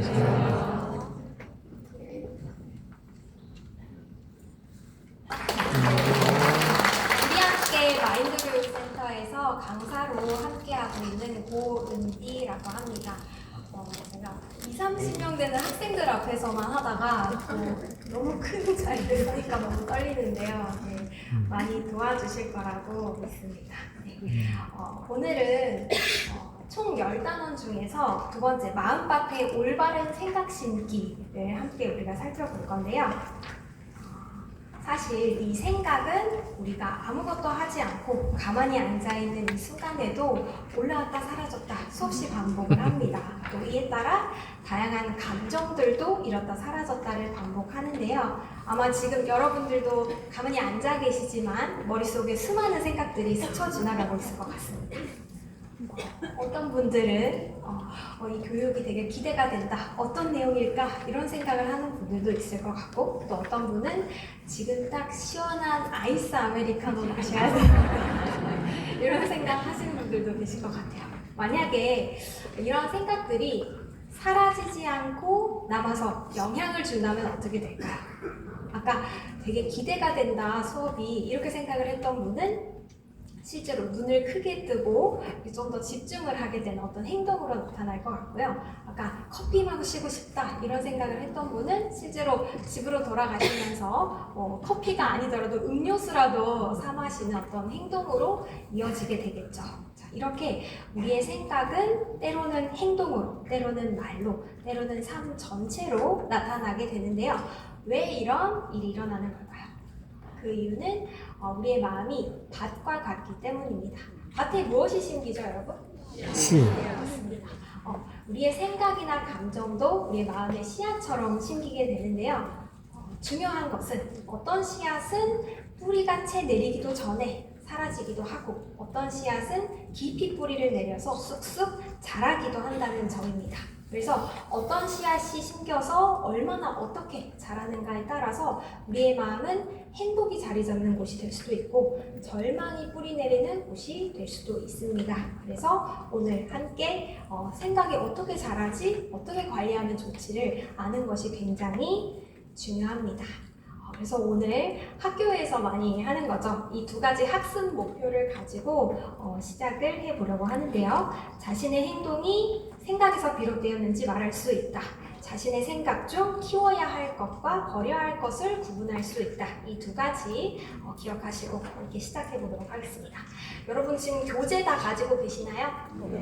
우리 함께 마인드교육센터에서 강사로 함께하고 있는 고은비라고 합니다. 제가 20-30명 되는 학생들 앞에서만 하다가 너무 큰 자리를 서니까 너무 떨리는데요. 네, 많이 도와주실 거라고 믿습니다. 네. 오늘은 총 10단원 중에서 두 번째 마음밭에 올바른 생각 심기를 함께 우리가 살펴볼 건데요. 사실 이 생각은 우리가 아무것도 하지 않고 가만히 앉아있는 이 순간에도 올라왔다 사라졌다 수없이 반복을 합니다. 또 이에 따라 다양한 감정들도 이렇다 사라졌다를 반복하는데요. 아마 지금 여러분들도 가만히 앉아 계시지만 머릿속에 수많은 생각들이 스쳐 지나가고 있을 것 같습니다. 어떤 분들은 이 교육이 되게 기대가 된다. 어떤 내용일까? 이런 생각을 하는 분들도 있을 것 같고, 또 어떤 분은 지금 딱 시원한 아이스 아메리카노 마셔야 된다. 이런 생각 하시는 분들도 계실 것 같아요. 만약에 이런 생각들이 사라지지 않고 남아서 영향을 준다면 어떻게 될까요? 아까 되게 기대가 된다 수업이 이렇게 생각을 했던 분은 실제로 눈을 크게 뜨고 좀 더 집중을 하게 되는 어떤 행동으로 나타날 것 같고요. 아까 커피 마시고 싶다 이런 생각을 했던 분은 실제로 집으로 돌아가시면서 커피가 아니더라도 음료수라도 사 마시는 어떤 행동으로 이어지게 되겠죠. 자, 이렇게 우리의 생각은 때로는 행동으로, 때로는 말로, 때로는 삶 전체로 나타나게 되는데요. 왜 이런 일이 일어나는 걸까요? 그 이유는 우리의 마음이 밭과 같기 때문입니다. 밭에 무엇이 심기죠, 여러분? 씨. 네, 맞습니다. 우리의 생각이나 감정도 우리의 마음의 씨앗처럼 심기게 되는데요. 중요한 것은 어떤 씨앗은 뿌리가 채 내리기도 전에 사라지기도 하고 어떤 씨앗은 깊이 뿌리를 내려서 쑥쑥 자라기도 한다는 점입니다. 그래서 어떤 씨앗이 심겨서 얼마나 어떻게 자라는가에 따라서 우리의 마음은 행복이 자리 잡는 곳이 될 수도 있고 절망이 뿌리 내리는 곳이 될 수도 있습니다. 그래서 오늘 함께 생각이 어떻게 자라지, 어떻게 관리하면 좋지를 아는 것이 굉장히 중요합니다. 그래서 오늘 학교에서 많이 하는 거죠. 이 두 가지 학습 목표를 가지고 시작을 해보려고 하는데요. 자신의 행동이 생각에서 비롯되었는지 말할 수 있다. 자신의 생각 중 키워야 할 것과 버려야 할 것을 구분할 수 있다. 이 두 가지 기억하시고 이렇게 시작해 보도록 하겠습니다. 여러분 지금 교재 다 가지고 계시나요?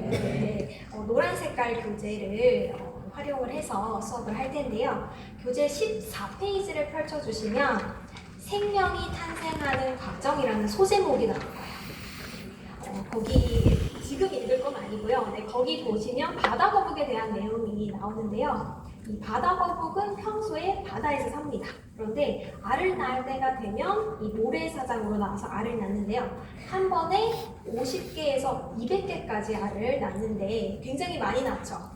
네. 노란 색깔 교재를 활용을 해서 수업을 할 텐데요. 교재 14페이지를 펼쳐주시면 생명이 탄생하는 과정이라는 소제목이 나올 거예요. 거기 지금 읽을 건 아니고요. 네, 거기 보시면 바다거북에 대한 내용이 나오는데요. 이 바다거북은 평소에 바다에서 삽니다. 그런데 알을 낳을 때가 되면 이 모래사장으로 나와서 알을 낳는데요. 한 번에 50개에서 200개까지 알을 낳는데 굉장히 많이 낳죠.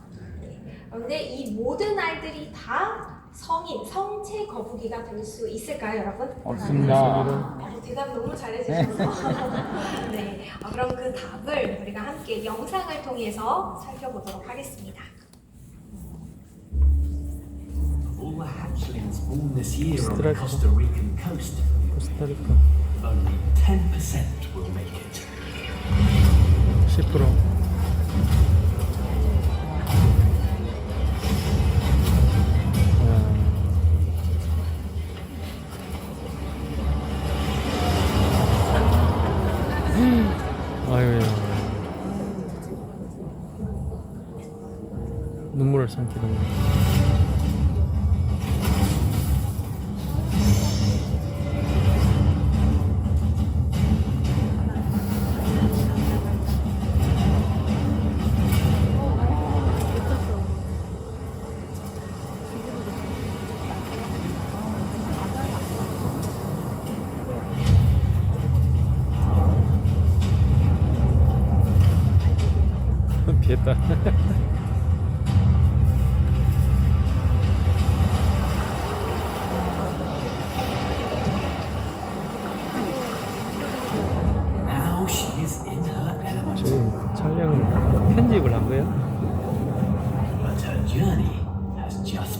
그런데 이 모든 알들이 다 성체 거북이가 될 수 있을까요, 여러분? 없습니다. 대답 너무 잘해주셔서. 네, 그럼 그 답을 우리가 함께 영상을 통해서 살펴보도록 하겠습니다. All the hatchlings born this year on the Costa Rican coast, 코스타리카 only 10% will make it. 10%. 아유야. 눈물을 삼키는 거. 피했다.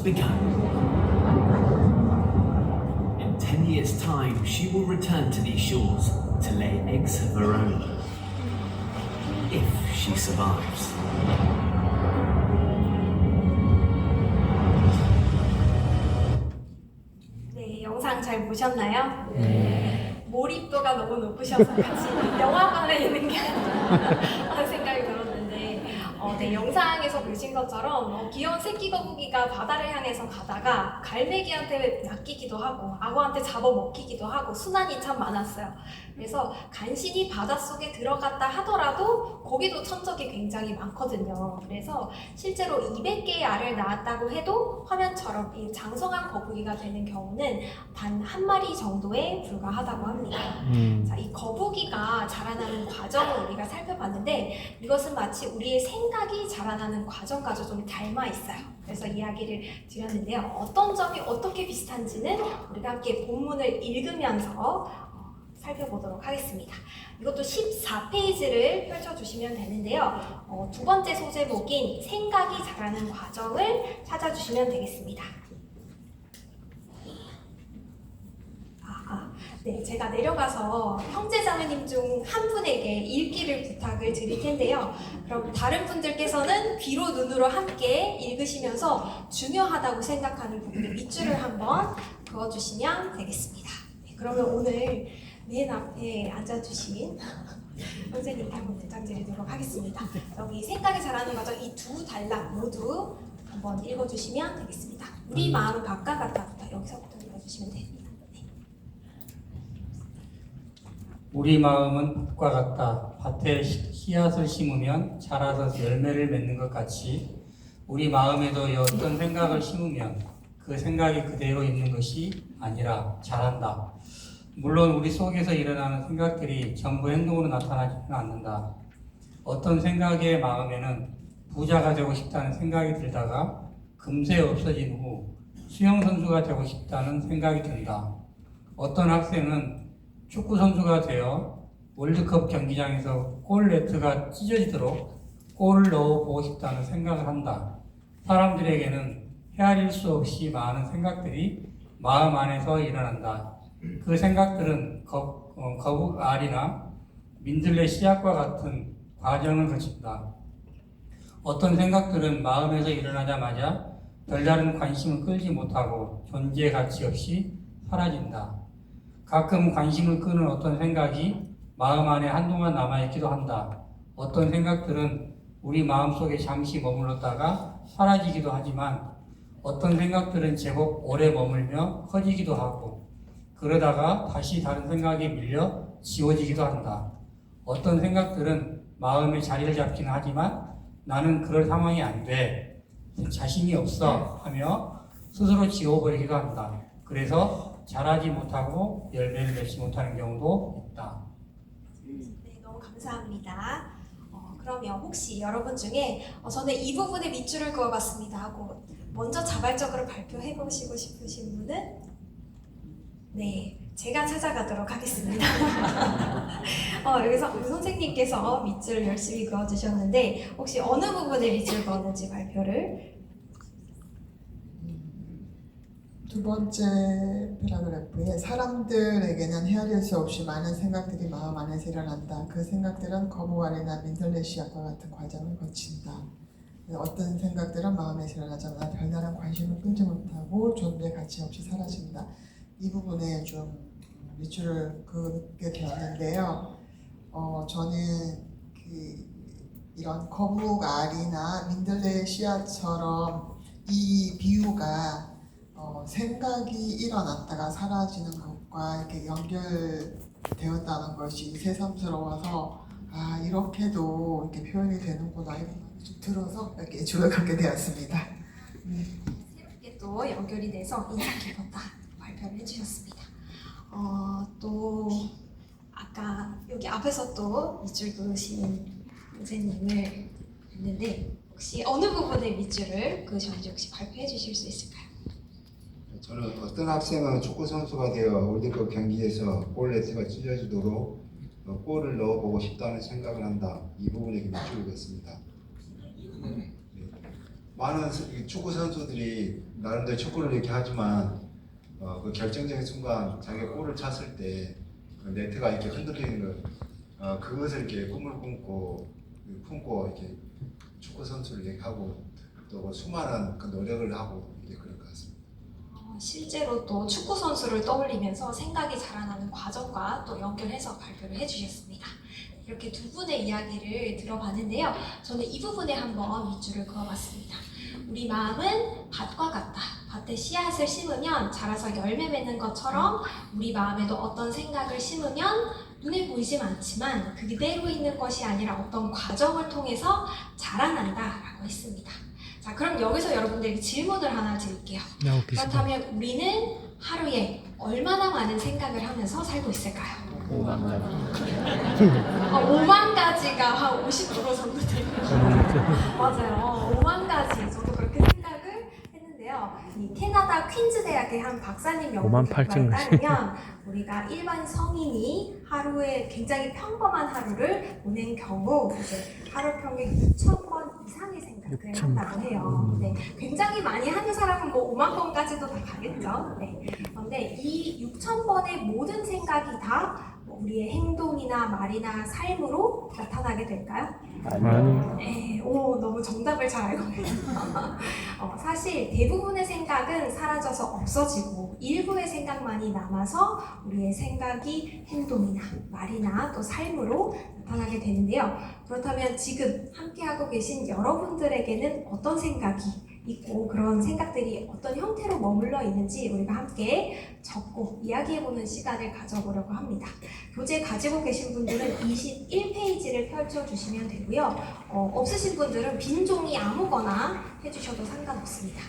just begun. In 10 years' time, she will return to these shores to lay eggs of her own. If she survives. 네, 영상 잘 보셨나요? 몰입도가 너무 높으셔서 같이 영화관에 있는 게 아니라 생각이 들었는데 네, 영상에서 보신 것처럼 귀여운 새끼 거북이가 바다를 향해서 가다가 갈매기한테 낚이기도 하고 악어한테 잡아먹히기도 하고 순환이 참 많았어요. 그래서 간신히 바닷속에 들어갔다 하더라도 거기도 천적이 굉장히 많거든요. 그래서 실제로 200개의 알을 낳았다고 해도 화면처럼 이 장성한 거북이가 되는 경우는 단 한 마리 정도에 불과하다고 합니다. 자, 이 거북이가 자라나는 과정을 우리가 살펴봤는데 이것은 마치 우리의 생각이 자라나는 과정과도 좀 닮아 있어요. 그래서 이야기를 드렸는데요. 어떤 점이 어떻게 비슷한지는 우리가 함께 본문을 읽으면서 살펴보도록 하겠습니다. 이것도 14페이지를 펼쳐주시면 되는데요. 두 번째 소제목인 생각이 자라는 과정을 찾아주시면 되겠습니다. 네, 제가 내려가서 형제자매님 중 한 분에게 읽기를 부탁을 드릴 텐데요. 그럼 다른 분들께서는 귀로 눈으로 함께 읽으시면서 중요하다고 생각하는 부분을 밑줄을 한번 그어주시면 되겠습니다. 네, 그러면 오늘 맨 앞에 앉아주신 선생님께 한번 부탁드리도록 하겠습니다. 여기 생각이 자라는 과정 이 두 단락 모두 한번 읽어주시면 되겠습니다. 우리 마음은 밭과 같다부터 여기서부터 읽어주시면 됩니다. 우리 마음은 밭과 같다. 밭에 씨앗을 심으면 자라서 열매를 맺는 것 같이 우리 마음에도 어떤 생각을 심으면 그 생각이 그대로 있는 것이 아니라 자란다. 물론 우리 속에서 일어나는 생각들이 전부 행동으로 나타나지는 않는다. 어떤 생각의 마음에는 부자가 되고 싶다는 생각이 들다가 금세 없어진 후 수영선수가 되고 싶다는 생각이 든다. 어떤 학생은 축구 선수가 되어 월드컵 경기장에서 골 네트가 찢어지도록 골을 넣어보고 싶다는 생각을 한다. 사람들에게는 헤아릴 수 없이 많은 생각들이 마음 안에서 일어난다. 그 생각들은 거북 알이나 민들레 씨앗과 같은 과정을 거친다. 어떤 생각들은 마음에서 일어나자마자 별다른 관심을 끌지 못하고 존재 가치 없이 사라진다. 가끔 관심을 끄는 어떤 생각이 마음 안에 한동안 남아있기도 한다. 어떤 생각들은 우리 마음속에 잠시 머물렀다가 사라지기도 하지만 어떤 생각들은 제법 오래 머물며 커지기도 하고 그러다가 다시 다른 생각에 밀려 지워지기도 한다. 어떤 생각들은 마음에 자리를 잡기는 하지만 나는 그럴 상황이 안 돼, 자신이 없어 하며 스스로 지워버리기도 한다. 그래서 자라지 못하고 열매를 맺지 못하는 경우도 있다. 네, 너무 감사합니다. 그러면 혹시 여러분 중에 저는 이 부분에 밑줄을 그어봤습니다 하고 먼저 자발적으로 발표해보시고 싶으신 분은? 네, 제가 찾아가도록 하겠습니다. 여기서 선생님께서 밑줄을 열심히 그어주셨는데 혹시 어느 부분에 밑줄 그었는지 발표를? 두 번째 패러그래프에 사람들에게는 헤아릴 수 없이 많은 생각들이 마음 안에서 일어난다. 그 생각들은 거북알이나 민들레 씨앗과 같은 과정을 거친다. 어떤 생각들은 마음에서 일어나자마자 별다른 관심을 끌지 못하고 존재 가치 없이 사라진다. 이 부분에 좀 밑줄을 그게 되었는데요. 저는 이런 거북알이나 민들레 씨앗처럼 이 비유가 생각이 일어났다가 사라지는 것과 이렇게 연결되었다는 것이 새삼스러워서 이렇게도 이렇게 표현이 되는구나 이런 마음이 좀 들어서 이렇게 줄을 갖게 되었습니다. 새롭게 또 연결이 돼서 인상 깊었다 발표를 해주셨습니다. 또 아까 여기 앞에서 또 밑줄 그으신 선생님을 뵀는데 혹시 어느 부분에 밑줄을 그으셨는지 혹시 발표해 주실 수 있을까요? 저는 어떤 학생은 축구 선수가 되어 월드컵 경기에서 골 네트가 찢어지도록 골을 넣어보고 싶다는 생각을 한다. 이 부분에 밑줄을 긋습니다. 많은 축구 선수들이 나름대로 축구를 이렇게 하지만 그 결정적인 순간 자기가 골을 찼을 때 그 네트가 이렇게 흔들리는 그것을 이렇게 꿈을 품고 이렇게 축구 선수를 이렇게 하고 또 그 수많은 그 노력을 하고 이제 그런 것 같습니다. 실제로 또 축구 선수를 떠올리면서 생각이 자라나는 과정과 또 연결해서 발표를 해주셨습니다. 이렇게 두 분의 이야기를 들어봤는데요. 저는 이 부분에 한번 밑줄을 그어봤습니다. 우리 마음은 밭과 같다. 밭에 씨앗을 심으면 자라서 열매 맺는 것처럼 우리 마음에도 어떤 생각을 심으면 눈에 보이진 않지만 그대로 있는 것이 아니라 어떤 과정을 통해서 자라난다라고 했습니다. 자, 그럼 여기서 여러분들에게 질문을 하나 드릴게요. 그렇다면 우리는 하루에 얼마나 많은 생각을 하면서 살고 있을까요? 5만 가지가 한 50% 정도 됩니다. 맞아요. 5만 가지. 저도 그렇게 생각을 했는데요. 이 캐나다 퀸즈 대학의 한 박사님 연구 5만 결과에 8천 따르면 우리가 일반 성인이 하루에 굉장히 평범한 하루를 보낸 경우 이제 하루 평균 6,000번 이상의 생각을 한다고 해요. 네, 굉장히 많이 하는 사람은 뭐 5만 번까지도 다 가겠죠. 네. 그런데 이 6,000번의 모든 생각이 다 우리의 행동이나 말이나 삶으로 나타나게 될까요? 아니. 네, 너무 정답을 잘 알고 계세요. 사실 대부분의 생각은 사라져서 없어지고 일부의 생각만이 남아서 우리의 생각이 행동이나 말이나 또 삶으로 나타나게 되는데요. 그렇다면 지금 함께하고 계신 여러분들에게는 어떤 생각이 있고 그런 생각들이 어떤 형태로 머물러 있는지 우리가 함께 적고 이야기해보는 시간을 가져보려고 합니다. 교재 가지고 계신 분들은 21페이지를 펼쳐주시면 되고요. 없으신 분들은 빈 종이 아무거나 해주셔도 상관없습니다.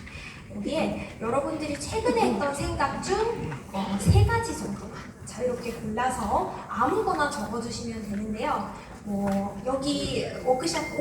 여기에 여러분들이 최근에 했던 생각 중 3가지 정도만 자유롭게 골라서 아무거나 적어주시면 되는데요. 여기 워크샵